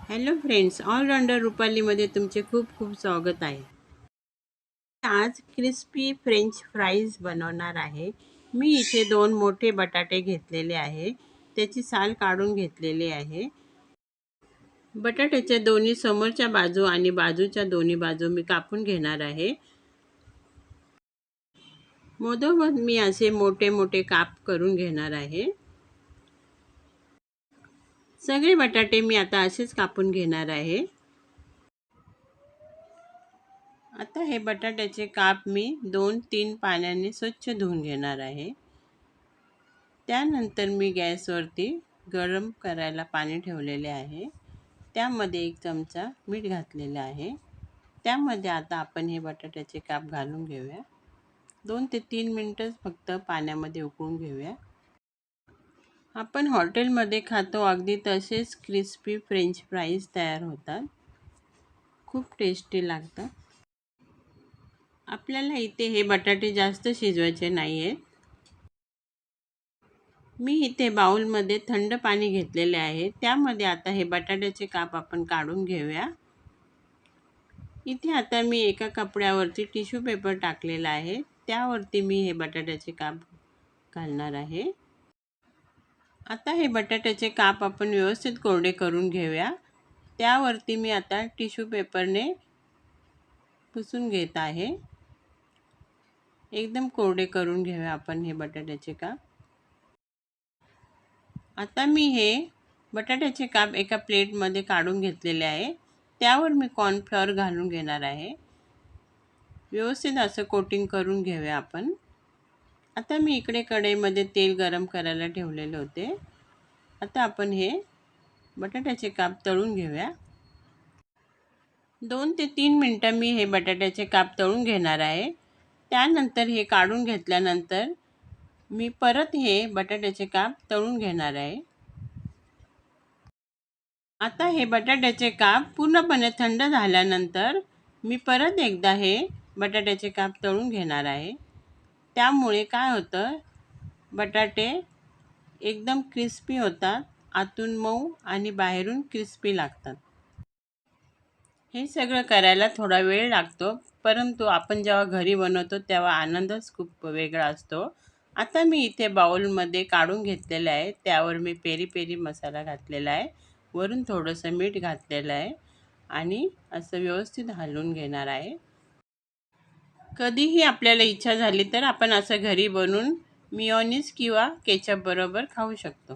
Hello friends, all-rounder रुपालीमध्ये तुमचे खूप खूप स्वागत आहे. आज क्रिस्पी फ्रेंच फ्राईज बनवणार आहे. मी इथे 2 मोठे बटाटे घेतलेले आहे. त्याची साल काढून घेतलेली आहे. बटाट्याच्या दोन्ही समोरच्या बाजू आणि बाजूच्या दोन्ही बाजू मी कापून घेणार आहे. मधोमध मी असे मोठे मोठे काप करून घेणार आहे. सगळे बटाटे मी आता असेच कापून घेणार आहे. आता हे बटाट्याचे काप मी 2-3 पाण्याने स्वच्छ धुवून घेणार आहे. त्यानंतर मी गॅसवरती गरम करायला पाणी ठेवलेले आहे. त्यामध्ये 1 चमचा मीठ घातलेलं आहे. त्यामध्ये आता आपण हे बटाट्याचे काप घालून घेऊया. 2 ते 3 मिनिटं फक्त पाण्यामध्ये उकळून घेऊया. आपण हॉटेलमध्ये खातो अगदी तसेच क्रिस्पी फ्रेंच फ्राईज तयार होतात. खूप टेस्टी लागतात. आपल्याला इथे हे बटाटे जास्त शिजवायचे नाही आहेत. मी इथे बाउलमध्ये थंड पाणी घेतलेले आहे. त्यामध्ये आता हे बटाट्याचे काप आपण काढून घेऊया. इथे आता मी एका कपड्यावरती टिश्यू पेपर टाकलेला आहे. त्यावरती मी हे बटाट्याचे काप घालणार आहे. आता हे बटाट्याचे काप आपण व्यवस्थित कोरडे करून घेऊया. त्यावरती मी आता टिश्यू पेपरने पुसून घेत आहे. एकदम कोरडे करून घेऊया आपण हे बटाट्याचे काप. आता मी हे बटाट्याचे काप एका प्लेटमध्ये काढून घेतलेले आहे. त्यावर मी कॉर्नफ्लॉवर घालून घेणार आहे. व्यवस्थित असं कोटिंग करून घेऊया आपण. आता मी इकडे कढईमध्ये तेल गरम करायला ठेवलेले होते. आता आपण हे बटाट्याचे काप तळून घेऊया. 2 ते 3 मिनटं मी हे बटाट्याचे काप तळून घेणार आहे. त्यानंतर हे काढून घेतल्यानंतर मी परत हे बटाट्याचे काप तळून घेणार आहे. आता हे बटाट्याचे काप पूर्णपणे थंड झाल्यानंतर मी परत एकदा हे बटाट्याचे काप तळून घेणार आहे. त्यामुळे काय होतं, बटाटे एकदम क्रिस्पी होतात, आतून मऊ आणि बाहेरून क्रिस्पी लागतात. हे सगळं करायला थोडा वेळ लागतो, परंतु आपण जेव्हा घरी बनवतो तेव्हा आनंदच खूप वेगळा असतो. आता मी इथे बाउलमध्ये काढून घेतलेलं आहे. त्यावर मी पेरी पेरी मसाला घातलेला आहे. वरून थोडंसं मीठ घातलेलं आहे आणि असं व्यवस्थित हलवून घेणार आहे. कधीही आपल्याला इच्छा झाली तर आपण असं घरी बनवून मेयोनीज किंवा केचप बरोबर खाऊ शकतो.